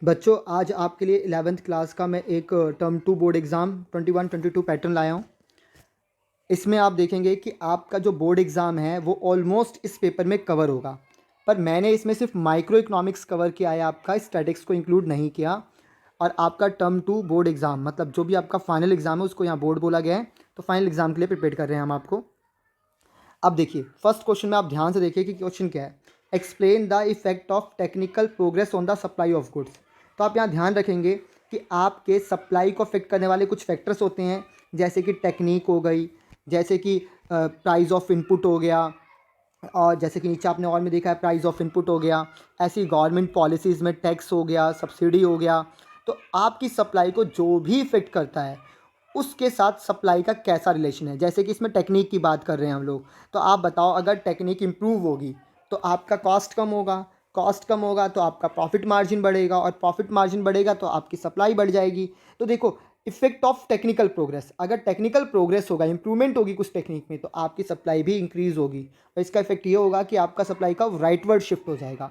बच्चों, आज आपके लिए 11th क्लास का मैं एक टर्म 2 बोर्ड एग्ज़ाम 21-22 पैटर्न लाया हूँ। इसमें आप देखेंगे कि आपका जो बोर्ड एग्ज़ाम है वो ऑलमोस्ट इस पेपर में कवर होगा, पर मैंने इसमें सिर्फ माइक्रो इकोनॉमिक्स कवर किया है, आपका स्टैटिक्स को इंक्लूड नहीं किया। और आपका टर्म 2 बोर्ड एग्ज़ाम मतलब जो भी आपका फाइनल एग्ज़ाम है उसको यहाँ बोर्ड बोला गया है, तो फाइनल एग्ज़ाम के लिए प्रिपेयर कर रहे हैं हम आपको। अब देखिए, फर्स्ट क्वेश्चन में आप ध्यान से देखिए कि क्वेश्चन क्या है। Explain the effect of technical progress on the supply of goods. तो आप यहाँ ध्यान रखेंगे कि आपके सप्लाई को अफेक्ट करने वाले कुछ फैक्टर्स होते हैं, जैसे कि टेक्निक हो गई, जैसे कि प्राइस ऑफ इनपुट हो गया, और जैसे कि नीचे आपने और में देखा है प्राइस ऑफ इनपुट हो गया। ऐसी गवर्नमेंट पॉलिसीज़ में टैक्स हो गया, सब्सिडी हो गया। तो आपकी सप्लाई को जो भी इफेक्ट करता है उसके साथ सप्लाई का कैसा रिलेशन है। जैसे कि इसमें टेक्निक की बात कर रहे हैं हम लोग, तो आप बताओ, अगर टेक्निक इम्प्रूव होगी तो आपका कॉस्ट कम होगा, कॉस्ट कम होगा तो आपका प्रॉफिट मार्जिन बढ़ेगा, और प्रॉफिट मार्जिन बढ़ेगा तो आपकी सप्लाई बढ़ जाएगी। तो देखो, इफेक्ट ऑफ टेक्निकल प्रोग्रेस, अगर टेक्निकल प्रोग्रेस होगा, इंप्रूवमेंट होगी कुछ टेक्निक में, तो आपकी सप्लाई भी इंक्रीज़ होगी, और इसका इफेक्ट ये होगा कि आपका सप्लाई का राइटवर्ड शिफ्ट हो जाएगा।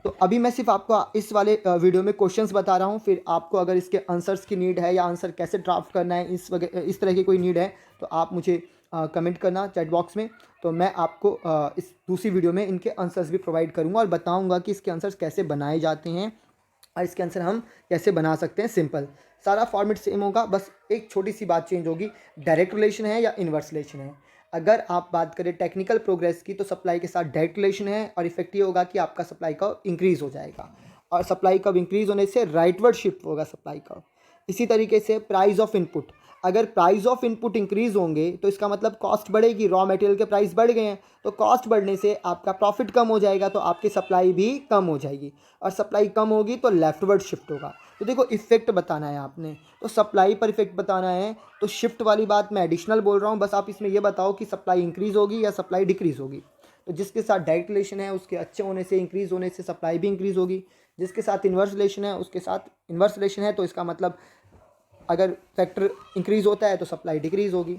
तो अभी मैं सिर्फ आपको इस वाले वीडियो में क्वेश्चंस बता रहा हूँ, फिर आपको अगर इसके आंसर्स की नीड है या आंसर कैसे ड्राफ्ट करना है इस तरह की कोई नीड है, तो आप मुझे कमेंट करना चैट बॉक्स में। तो मैं आपको इस दूसरी वीडियो में इनके आंसर्स भी प्रोवाइड करूँगा और बताऊँगा कि इसके आंसर्स कैसे बनाए जाते हैं और इसके आंसर हम कैसे बना सकते हैं। सिंपल, सारा फॉर्मेट सेम होगा, बस एक छोटी सी बात चेंज होगी, डायरेक्ट रिलेशन है या इन्वर्स रिलेशन है। अगर आप बात करें टेक्निकल प्रोग्रेस की, तो सप्लाई के साथ डायरेक्ट रिलेशन है, और इफेक्ट ये होगा कि आपका सप्लाई का इंक्रीज़ हो जाएगा, और सप्लाई कब इंक्रीज़ होने से राइटवर्ड शिफ्ट होगा सप्लाई का। इसी तरीके से प्राइस ऑफ इनपुट, अगर प्राइस ऑफ इनपुट इंक्रीज़ होंगे तो इसका मतलब कॉस्ट बढ़ेगी, रॉ मटेरियल के प्राइस बढ़ गए हैं, तो कॉस्ट बढ़ने से आपका प्रॉफिट कम हो जाएगा, तो आपकी सप्लाई भी कम हो जाएगी, और सप्लाई कम होगी तो लेफ्टवर्ड शिफ्ट होगा। तो देखो, इफेक्ट बताना है आपने, तो सप्लाई पर इफेक्ट बताना है, तो शिफ्ट वाली बात मैं एडिशनल बोल रहा हूँ, बस आप इसमें ये बताओ कि सप्लाई इंक्रीज़ होगी या सप्लाई डिक्रीज़ होगी। तो जिसके साथ डायरेक्ट रिलेशन है उसके अच्छे होने से, इंक्रीज़ होने से सप्लाई भी इंक्रीज़ होगी। जिसके साथ इन्वर्स रिलेशन है उसके साथ इन्वर्स रिलेशन है, तो इसका मतलब अगर फैक्टर इंक्रीज़ होता है तो सप्लाई डिक्रीज़ होगी।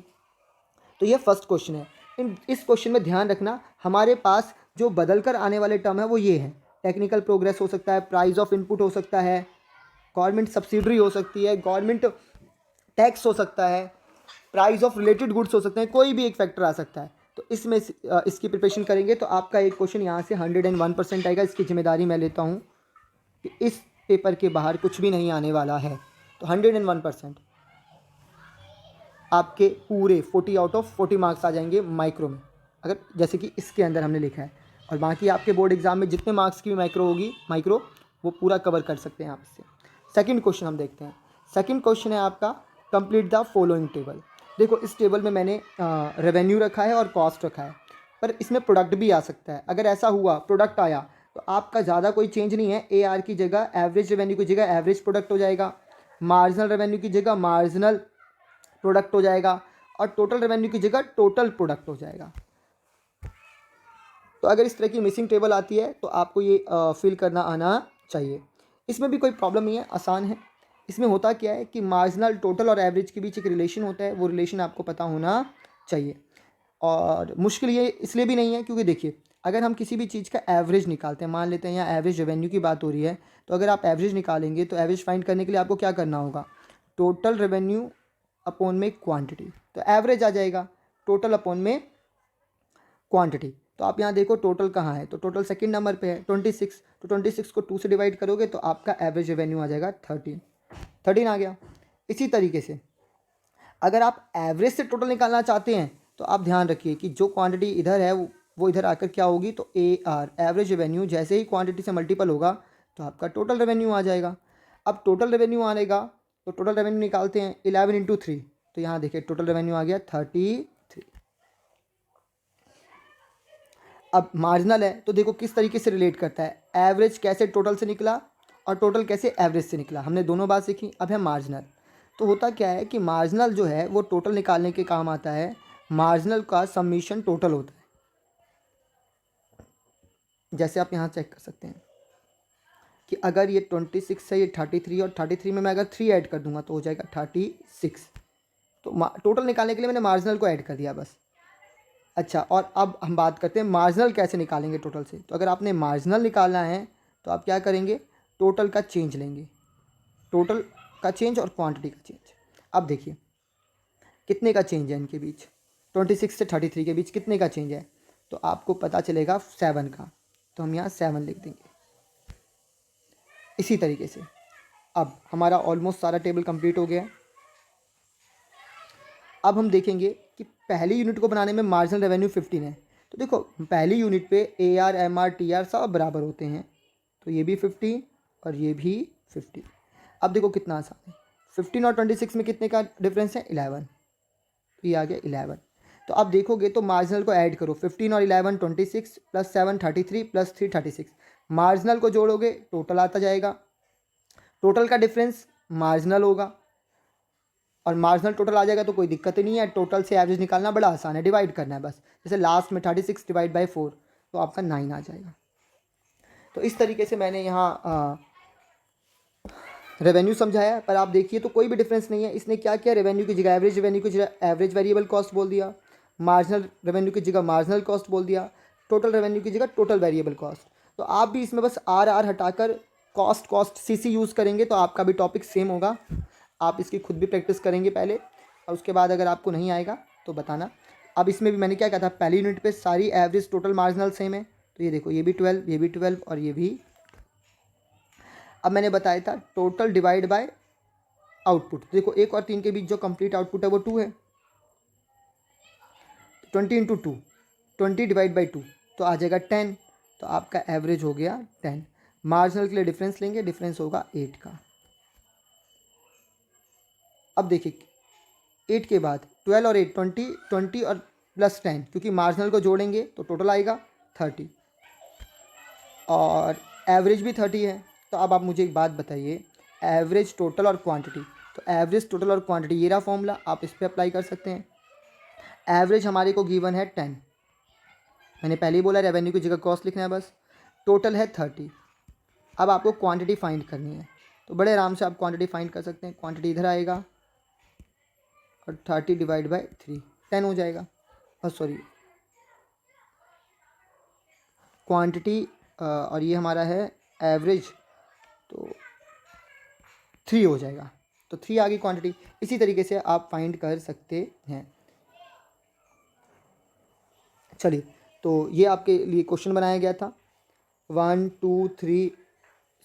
तो ये फर्स्ट क्वेश्चन है। इस क्वेश्चन में ध्यान रखना, हमारे पास जो बदल कर आने वाले टर्म है वो ये हैं। टेक्निकल प्रोग्रेस हो सकता है, प्राइस ऑफ इनपुट हो सकता है, गवर्नमेंट सब्सिडरी हो सकती है, गवर्नमेंट टैक्स हो सकता है, प्राइस ऑफ रिलेटेड गुड्स हो सकते हैं, कोई भी एक फैक्टर आ सकता है। तो इसमें इसकी प्रिपरेशन करेंगे तो आपका एक क्वेश्चन यहाँ से 101% आएगा। इसकी जिम्मेदारी मैं लेता हूँ कि इस पेपर के बाहर कुछ भी नहीं आने वाला है। तो 101% आपके पूरे 40 आउट ऑफ 40 मार्क्स आ जाएंगे माइक्रो में, अगर जैसे कि इसके अंदर हमने लिखा है। और बाकी आपके बोर्ड एग्जाम में जितने मार्क्स की भी माइक्रो वो पूरा कवर कर सकते हैं आप इससे। सेकंड क्वेश्चन हम देखते हैं। सेकंड क्वेश्चन है आपका, कंप्लीट द फॉलोइंग टेबल। देखो, इस टेबल में मैंने रेवेन्यू रखा है और कॉस्ट रखा है, पर इसमें प्रोडक्ट भी आ सकता है। अगर ऐसा हुआ प्रोडक्ट आया तो आपका ज़्यादा कोई चेंज नहीं है। AR की जगह, एवरेज रेवेन्यू की जगह एवरेज प्रोडक्ट हो जाएगा, मार्जिनल रेवेन्यू की जगह मार्जिनल प्रोडक्ट हो जाएगा, और टोटल रेवेन्यू की जगह टोटल प्रोडक्ट हो जाएगा। तो अगर इस तरह की मिसिंग टेबल आती है तो आपको ये फिल करना आना चाहिए। इसमें भी कोई प्रॉब्लम नहीं है, आसान है। इसमें होता क्या है कि मार्जिनल, टोटल और एवरेज के बीच एक रिलेशन होता है, वो रिलेशन आपको पता होना चाहिए। और मुश्किल ये इसलिए भी नहीं है क्योंकि देखिए, अगर हम किसी भी चीज़ का एवरेज निकालते हैं, मान लेते हैं यहाँ एवरेज रेवेन्यू की बात हो रही है, तो अगर आप एवरेज निकालेंगे तो एवरेज फाइंड करने के लिए आपको क्या करना होगा, टोटल रेवेन्यू अपॉन में क्वांटिटी, तो एवरेज आ जाएगा टोटल अपॉन में क्वांटिटी। तो आप यहाँ देखो टोटल कहाँ है, तो टोटल सेकंड नंबर पे है 26, तो 26 को 2 से डिवाइड करोगे तो आपका एवरेज रेवेन्यू आ जाएगा 13 आ गया। इसी तरीके से अगर आप एवरेज से टोटल निकालना चाहते हैं तो आप ध्यान रखिए कि जो क्वांटिटी इधर है वो इधर आकर क्या होगी, तो AR एवरेज रेवेन्यू जैसे ही क्वांटिटी से मल्टीपल होगा तो आपका टोटल रेवेन्यू आ जाएगा। अब टोटल रेवेन्यू आएगा तो टोटल रेवेन्यू निकालते हैं 11 इंटू 3, तो यहाँ देखिए टोटल रेवेन्यू आ गया 33। अब मार्जिनल है तो देखो किस तरीके से रिलेट करता है, एवरेज कैसे टोटल से निकला और टोटल कैसे एवरेज से निकला, हमने दोनों बात सीखी। अब है मार्जिनल, तो होता क्या है कि मार्जिनल जो है वो टोटल निकालने के काम आता है। मार्जिनल का समीशन टोटल होता है, जैसे आप यहाँ चेक कर सकते हैं कि अगर ये 26 है, ये 33, और 33 में मैं अगर 3 ऐड कर दूंगा तो हो जाएगा 36। तो टोटल निकालने के लिए मैंने मार्जिनल को ऐड कर दिया बस। अच्छा, और अब हम बात करते हैं मार्जिनल कैसे निकालेंगे टोटल से। तो अगर आपने मार्जिनल निकालना है तो आप क्या करेंगे, टोटल का चेंज लेंगे, टोटल का चेंज और क्वांटिटी का चेंज। अब देखिए कितने का चेंज है इनके बीच, 26 से 33 के बीच कितने का चेंज है, तो आपको पता चलेगा 7 का, तो हम यहाँ 7 लिख देंगे। इसी तरीके से अब हमारा ऑलमोस्ट सारा टेबल कंप्लीट हो गया है। अब हम देखेंगे कि पहली यूनिट को बनाने में मार्जिनल रेवेन्यू 15 है, तो देखो पहली यूनिट पे AR MR TR सब बराबर होते हैं, तो ये भी 15 और ये भी 15। अब देखो कितना आसान है, 15 और 26 में कितने का डिफरेंस है, 11, तो ये आ गया 11। तो अब देखोगे तो मार्जिनल को ऐड करो, 15 और 11 26 प्लस 7 33 प्लस 3 36, मार्जिनल को जोड़ोगे टोटल आता जाएगा, टोटल का डिफरेंस मार्जिनल होगा और मार्जिनल टोटल आ जाएगा तो कोई दिक्कत ही नहीं है। टोटल से एवरेज निकालना बड़ा आसान है, डिवाइड करना है बस, जैसे लास्ट में 36 डिवाइड बाई 4 तो आपका 9 आ जाएगा। तो इस तरीके से मैंने यहाँ रेवेन्यू समझाया, पर आप देखिए तो कोई भी डिफरेंस नहीं है। इसने क्या किया, रेवेन्यू की जगह एवरेज रेवेन्यू की जगह एवरेज वेरिएबल कॉस्ट बोल दिया, मार्जिनल रेवेन्यू की जगह मार्जिनल कॉस्ट बोल दिया, टोटल रेवेन्यू की जगह टोटल वेरिएबल कॉस्ट। तो आप भी इसमें बस आर हटाकर कॉस्ट कॉस्ट CC यूज़ करेंगे तो आपका भी टॉपिक सेम होगा। आप इसकी खुद भी प्रैक्टिस करेंगे पहले, और उसके बाद अगर आपको नहीं आएगा तो बताना। अब इसमें भी मैंने क्या कहा था, पहली यूनिट पे सारी एवरेज टोटल मार्जिनल सेम है, तो ये देखो ये भी 12, ये भी 12 और ये भी। अब मैंने बताया था टोटल डिवाइड बाय आउटपुट, देखो 1 और 3 के बीच जो कंप्लीट आउटपुट है वो 2 है, 20 इंटू 2, 20 डिवाइड बाई 2 तो आ जाएगा 10, तो आपका एवरेज हो गया 10। मार्जिनल के लिए डिफरेंस लेंगे, डिफरेंस होगा 8 का। अब देखिए 8 के बाद 12 और 8 20, 20 और प्लस 10, क्योंकि मार्जिनल को जोड़ेंगे तो टोटल आएगा 30 और एवरेज भी 30 है। तो अब आप मुझे एक बात बताइए, एवरेज टोटल और क्वांटिटी, तो एवरेज टोटल और क्वांटिटी ये रहा फॉर्मूला, आप इस पर अप्लाई कर सकते हैं। एवरेज हमारे को गिवन है 10, मैंने पहले ही बोला रेवेन्यू की जगह कॉस्ट लिखना है बस, टोटल है 30। अब आपको क्वांटिटी फाइंड करनी है, तो बड़े आराम से आप क्वांटिटी फाइंड कर सकते हैं। क्वांटिटी इधर आएगा और 30 डिवाइड बाई 3 10 हो जाएगा, और सॉरी क्वांटिटी और ये हमारा है एवरेज, तो 3 हो जाएगा, तो 3 आ गई क्वांटिटी। इसी तरीके से आप फाइंड कर सकते हैं। चलिए, तो ये आपके लिए क्वेश्चन बनाया गया था। 1 2 3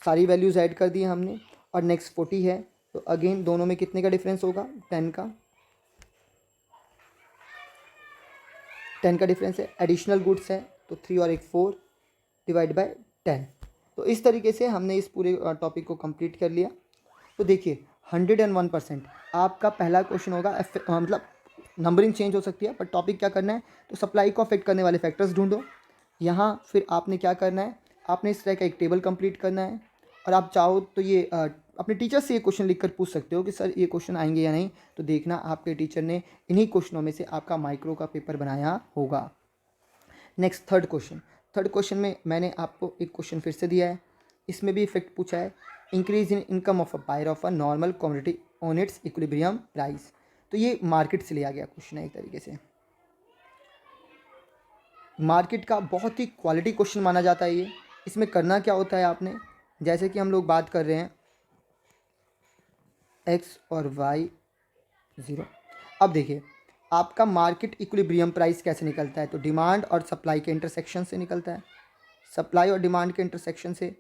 सारी वैल्यूज़ ऐड कर दी हमने, और नेक्स्ट 40 है, तो अगेन दोनों में कितने का डिफरेंस होगा, 10 का, 10 का डिफरेंस है। एडिशनल गुड्स है तो 3 और 1 4 डिवाइड बाय 10। तो इस तरीके से हमने इस पूरे टॉपिक को कंप्लीट कर लिया। तो देखिए 101% आपका पहला क्वेश्चन होगा, मतलब नंबरिंग चेंज हो सकती है पर टॉपिक क्या करना है, तो सप्लाई को अफेक्ट करने वाले फैक्टर्स ढूंढो। यहाँ फिर आपने क्या करना है, आपने इस तरह का एक टेबल कंप्लीट करना है, और आप चाहो तो ये अपने टीचर से ये क्वेश्चन लिखकर पूछ सकते हो कि सर ये क्वेश्चन आएंगे या नहीं, तो देखना आपके टीचर ने इन्हीं क्वेश्चनों में से आपका माइक्रो का पेपर बनाया होगा। नेक्स्ट थर्ड क्वेश्चन में मैंने आपको एक क्वेश्चन फिर से दिया है, इसमें भी इफेक्ट पूछा है, increase in income of a buyer of a normal commodity on its equilibrium price. तो ये मार्केट से लिया गया क्वेश्चन है, एक तरीके से मार्केट का बहुत ही क्वालिटी क्वेश्चन माना जाता है ये। इसमें करना क्या होता है, आपने जैसे कि हम लोग बात कर रहे हैं एक्स और वाई 0। अब देखिए आपका मार्केट इक्विलिब्रियम प्राइस कैसे निकलता है, तो डिमांड और सप्लाई के इंटरसेक्शन से निकलता है, सप्लाई और डिमांड के इंटरसेक्शन से।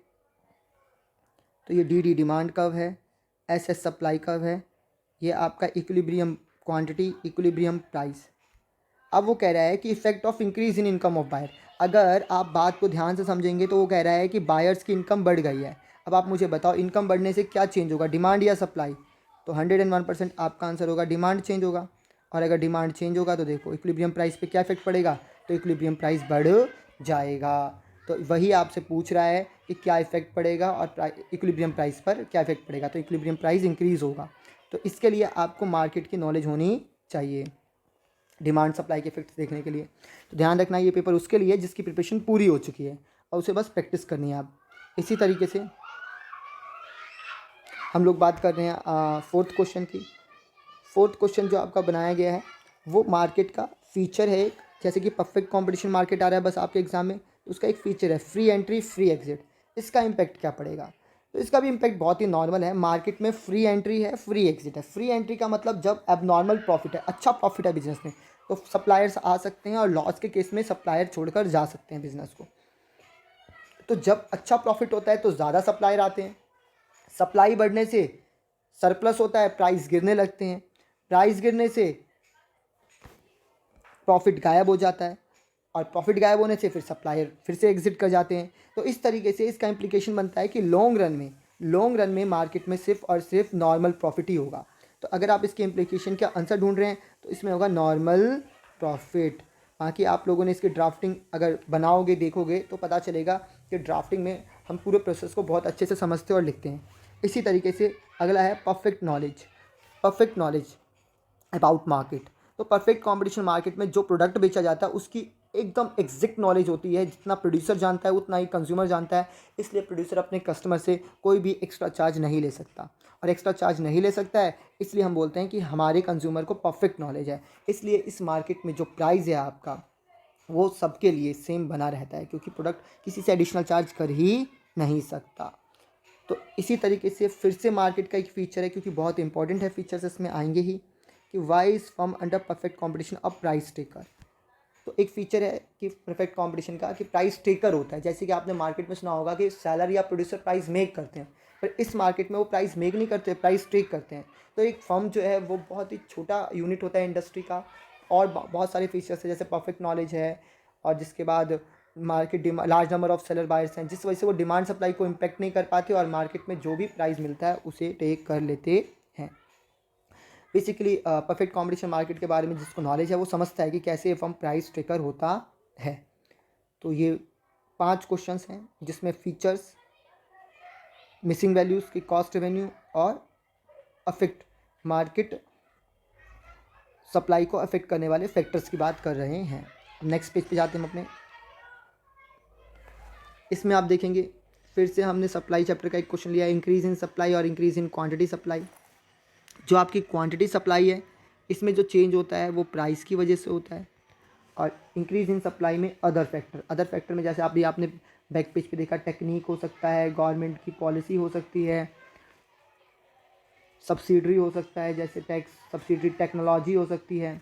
तो ये डी डिमांड कर्व है, एस सप्लाई कर्व है, ये आपका इक्विलिब्रियम क्वांटिटी इक्विलिब्रियम प्राइस। अब वो कह रहा है कि effect of increase in income of buyer. अगर आप बात को ध्यान से समझेंगे तो वो कह रहा है कि बायर्स की इनकम बढ़ गई है। अब आप मुझे बताओ इनकम बढ़ने से क्या चेंज होगा, डिमांड या सप्लाई, तो 101% आपका आंसर होगा डिमांड चेंज होगा। और अगर डिमांड चेंज होगा तो देखो इक्विलिब्रियम प्राइस पे क्या इफेक्ट पड़ेगा, तो इक्विलिब्रियम प्राइस बढ़ जाएगा। तो वही आपसे पूछ रहा है कि क्या इफेक्ट पड़ेगा और इक्विलिब्रियम प्राइस पर क्या इफेक्ट पड़ेगा, तो इक्विलिब्रियम प्राइस इंक्रीज़ होगा। तो इसके लिए आपको मार्केट की नॉलेज होनी चाहिए डिमांड सप्लाई के इफेक्ट्स देखने के लिए। तो ध्यान रखना ये पेपर उसके लिए जिसकी प्रिपरेशन पूरी हो चुकी है और उसे बस प्रैक्टिस करनी है आप। इसी तरीके से हम लोग बात कर रहे हैं फोर्थ क्वेश्चन की। फोर्थ क्वेश्चन जो आपका बनाया गया है वो मार्केट का फीचर है, जैसे कि परफेक्ट कॉम्पिटिशन मार्केट आ रहा है बस आपके एग्जाम में, तो उसका एक फीचर है फ्री एंट्री फ्री एग्जिट। इसका इम्पैक्ट क्या पड़ेगा, तो इसका भी इम्पैक्ट बहुत ही नॉर्मल है। मार्केट में फ्री एंट्री है, फ्री एग्जिट है। फ्री एंट्री का मतलब जब एबनॉर्मल प्रॉफिट है, अच्छा प्रॉफिट है बिजनेस में, तो सप्लायर्स आ सकते हैं और लॉस के केस में सप्लायर छोड़कर जा सकते हैं बिजनेस को। तो जब अच्छा प्रॉफिट होता है तो ज़्यादा सप्लायर आते हैं, सप्लाई बढ़ने से सरप्लस होता है, प्राइस गिरने लगते हैं, प्राइस गिरने से प्रॉफिट गायब हो जाता है, और प्रॉफिट गायब होने से फिर सप्लायर फिर से एग्जिट कर जाते हैं। तो इस तरीके से इसका इम्प्लीकेशन बनता है कि लॉन्ग रन में मार्केट में सिर्फ और सिर्फ नॉर्मल प्रॉफिट ही होगा। तो अगर आप इसके इम्प्लीकेशन का आंसर ढूंढ रहे हैं तो इसमें होगा नॉर्मल प्रॉफिट। बाकी आप लोगों ने इसकी ड्राफ्टिंग अगर बनाओगे, देखोगे, तो पता चलेगा कि ड्राफ्टिंग में हम पूरे प्रोसेस को बहुत अच्छे से समझते और लिखते हैं। इसी तरीके से अगला है परफेक्ट नॉलेज अबाउट मार्केट। तो परफेक्ट कंपटीशन मार्केट में जो प्रोडक्ट बेचा जाता है उसकी एकदम एग्जैक्ट नॉलेज होती है। जितना प्रोड्यूसर जानता है उतना ही कंज्यूमर जानता है, इसलिए प्रोड्यूसर अपने कस्टमर से कोई भी एक्स्ट्रा चार्ज नहीं ले सकता, और एक्स्ट्रा चार्ज नहीं ले सकता है इसलिए हम बोलते हैं कि हमारे कंज्यूमर को परफेक्ट नॉलेज है। इसलिए इस मार्केट में जो प्राइस है आपका वो सबके लिए सेम बना रहता है, क्योंकि प्रोडक्ट किसी से एडिशनल चार्ज कर ही नहीं सकता। तो इसी तरीके से फिर से मार्केट का एक फीचर है, क्योंकि बहुत इंपॉर्टेंट है, फीचर्स इसमें आएंगे ही, कि why is firm under perfect competition a price taker. तो एक फीचर है कि परफेक्ट कंपटीशन का कि प्राइस टेकर होता है। जैसे कि आपने मार्केट में सुना होगा कि सेलर या प्रोड्यूसर प्राइस मेक करते हैं, पर इस मार्केट में वो प्राइस मेक नहीं करते, प्राइस टेक करते हैं। तो एक फर्म जो है वो बहुत ही छोटा यूनिट होता है इंडस्ट्री का, और बहुत सारे फीचर्स है जैसे परफेक्ट नॉलेज है, और जिसके बाद market large number of seller buyers हैं, जिस वजह से वो डिमांड सप्लाई को इम्पेक्ट नहीं कर पाते और मार्केट में जो भी प्राइस मिलता है उसे टेक कर लेते हैं। बेसिकली परफेक्ट कंपटीशन मार्केट के बारे में जिसको नॉलेज है वो समझता है कि कैसे फर्म प्राइस ट्रेकर होता है। तो ये 5 क्वेश्चंस हैं जिसमें फीचर्स, मिसिंग वैल्यूज़ की कॉस्ट रेवेन्यू और अफेक्ट मार्केट सप्लाई को अफेक्ट करने वाले फैक्टर्स की बात कर रहे हैं। नेक्स्ट पेज पे जाते हैं हम अपने। इसमें आप देखेंगे फिर से हमने सप्लाई चैप्टर का एक क्वेश्चन लिया, इंक्रीज इन सप्लाई और इंक्रीज इन क्वांटिटी सप्लाई। जो आपकी क्वांटिटी सप्लाई है इसमें जो चेंज होता है वो प्राइस की वजह से होता है, और इंक्रीज इन सप्लाई में अदर फैक्टर में जैसे आपने बैक पेज पे देखा, टेक्निक हो सकता है, गवर्नमेंट की पॉलिसी हो सकती है, सब्सिडरी हो सकता है, जैसे टैक्स सब्सिडरी, टेक्नोलॉजी हो सकती है।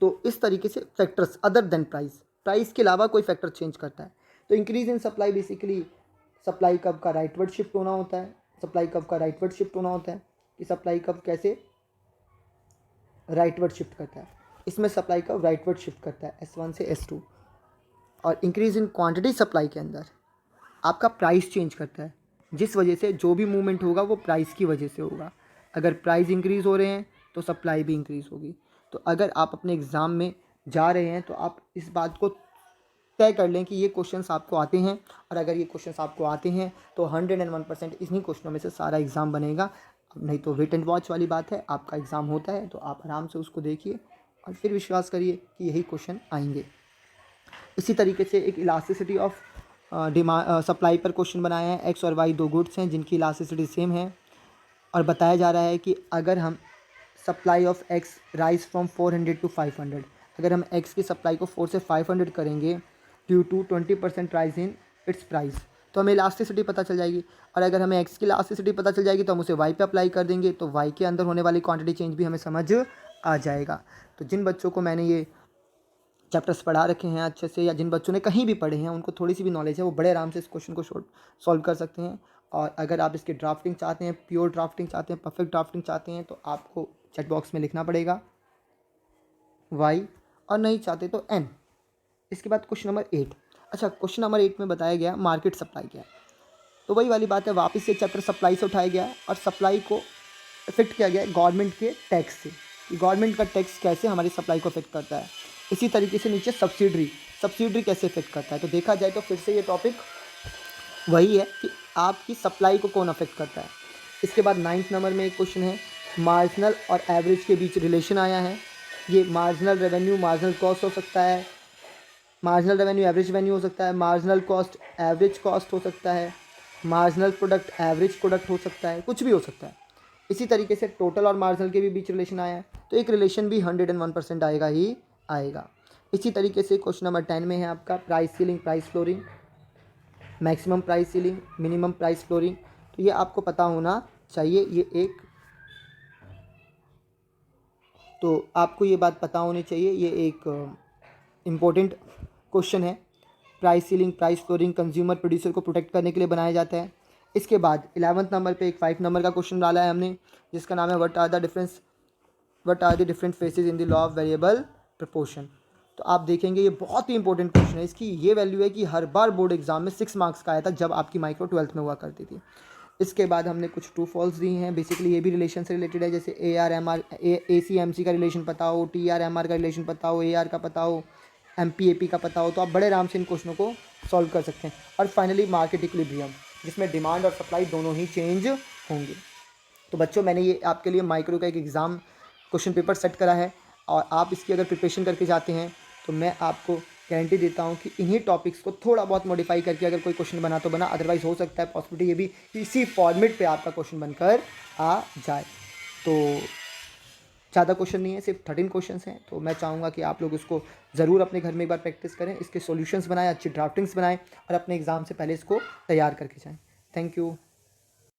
तो इस तरीके से फैक्टर्स अदर देन प्राइस के अलावा कोई फैक्टर चेंज करता है। तो increase in supply basically supply curve का राइटवर्ड शिफ्ट होना होता है। सप्लाई कर्व का राइटवर्ड शिफ्ट होना होता है कि सप्लाई कर्व कैसे राइटवर्ड शिफ्ट करता है। इसमें सप्लाई कर्व राइटवर्ड शिफ्ट करता है S1 से S2। और इंक्रीज इन क्वांटिटी सप्लाई के अंदर आपका प्राइस चेंज करता है, जिस वजह से जो भी मूवमेंट होगा वो प्राइस की वजह से होगा। अगर प्राइस इंक्रीज़ हो रहे हैं तो सप्लाई भी इंक्रीज़ होगी। तो अगर आप अपने एग्ज़ाम में जा रहे हैं तो आप इस बात को तय कर लें कि ये क्वेश्चंस आपको आते हैं, और अगर ये क्वेश्चंस आपको आते हैं तो 101% इन्हीं क्वेश्चनों में से सारा एग्ज़ाम बनेगा। नहीं तो वेट एंड वॉच वाली बात है, आपका एग्ज़ाम होता है तो आप आराम से उसको देखिए और फिर विश्वास करिए कि यही क्वेश्चन आएंगे। इसी तरीके से एक इलास्टिसिटी ऑफ सप्लाई पर क्वेश्चन बनाया है। एक्स और वाई 2 गुड्स हैं जिनकी इलास्टिसिटी सेम है, और बताया जा रहा है कि अगर हम supply of X rise from 400 to 500, अगर हम एक्स की सप्लाई को 4 से 500 करेंगे due to 20% rise in its price, तो हमें इलास्टिसिटी पता चल जाएगी। और अगर हमें एक्स की इलास्टिसिटी पता चल जाएगी तो हम उसे वाई पे अप्लाई कर देंगे, तो वाई के अंदर होने वाली क्वांटिटी चेंज भी हमें समझ आ जाएगा। तो जिन बच्चों को मैंने ये चैप्टर्स पढ़ा रखे हैं अच्छे से, या जिन बच्चों ने कहीं भी पढ़े हैं, उनको थोड़ी सी भी नॉलेज है, वो बड़े आराम से इस क्वेश्चन को सॉल्व कर सकते हैं। और अगर आप इसकी ड्राफ्टिंग चाहते हैं, प्योर ड्राफ्टिंग चाहते हैं, परफेक्ट ड्राफ्टिंग चाहते हैं, तो आपको चैट बॉक्स में लिखना पड़ेगा वाई, और नहीं चाहते तो एन। इसके बाद क्वेश्चन नंबर 8। अच्छा, क्वेश्चन नंबर 8 में बताया गया मार्केट सप्लाई क्या है। तो वही वाली बात है, वापस से चैप्टर सप्लाई से उठाया गया और सप्लाई को इफेक्ट किया गया गवर्नमेंट के टैक्स से, कि गवर्नमेंट का टैक्स कैसे हमारी सप्लाई को इफेक्ट करता है। इसी तरीके से नीचे सब्सिडरी कैसे इफेक्ट करता है। तो देखा जाए तो फिर से ये टॉपिक वही है कि आपकी सप्लाई को कौन अफेक्ट करता है। इसके बाद 9th नंबर में एक क्वेश्चन है, मार्जिनल और एवरेज के बीच रिलेशन आया है। ये मार्जिनल रेवेन्यू मार्जिनल कॉस्ट हो सकता है, मार्जिनल रेवेन्यू एवरेज रेवेन्यू हो सकता है, मार्जिनल कॉस्ट एवरेज कॉस्ट हो सकता है, मार्जिनल प्रोडक्ट एवरेज प्रोडक्ट हो सकता है, कुछ भी हो सकता है। इसी तरीके से टोटल और मार्जिनल के भी बीच रिलेशन आया है, तो एक रिलेशन भी 101% आएगा ही आएगा। इसी तरीके से क्वेश्चन नंबर 10 में है आपका price ceiling price flooring. Maximum price ceiling, minimum price flooring, तो ये आपको पता होना चाहिए। तो आपको ये बात पता होनी चाहिए, ये एक इम्पोर्टेंट क्वेश्चन है। Price ceiling, price flooring consumer producer को प्रोटेक्ट करने के लिए बनाया जाता है। इसके बाद 11th नंबर पे एक 5 नंबर का क्वेश्चन डाला है हमने, जिसका नाम है what are the different phases in the law of variable proportion. तो आप देखेंगे ये बहुत ही इंपॉर्टेंट क्वेश्चन है। इसकी ये वैल्यू है कि हर बार बोर्ड एग्जाम में 6 मार्क्स का आया था जब आपकी माइक्रो 12th में हुआ करती थी। इसके बाद हमने कुछ ट्रू फॉल्स दी हैं। बेसिकली ये भी रिलेशन से रिलेटेड है, जैसे AC/MC का रिलेशन पता हो, TR/MR का रिलेशन पता हो, AR का पता हो, MP/AP का पता हो, तो आप बड़े आराम से इन क्वेश्चनों को सॉल्व कर सकते हैं। और फाइनली मार्केट इक्विलिब्रियम, जिसमें डिमांड और सप्लाई दोनों ही चेंज होंगे। तो बच्चों, मैंने ये आपके लिए माइक्रो का एक एग्ज़ाम क्वेश्चन पेपर सेट करा है, और आप इसकी अगर प्रिपरेशन करके जाते हैं तो मैं आपको गारंटी देता हूँ कि इन्हीं टॉपिक्स को थोड़ा बहुत मॉडिफाई करके अगर कोई क्वेश्चन बना तो बना, अदरवाइज़ हो सकता है पॉसिबिलिटी ये भी कि इसी फॉर्मेट पे आपका क्वेश्चन बनकर आ जाए। तो ज़्यादा क्वेश्चन नहीं है, सिर्फ 13 क्वेश्चन हैं। तो मैं चाहूँगा कि आप लोग इसको ज़रूर अपने घर में एक बार प्रैक्टिस करें, इसके सॉल्यूशंस बनाएं, अच्छी ड्राफ्टिंग्स बनाएं और अपने एग्ज़ाम से पहले इसको तैयार करके जाएं। Thank you.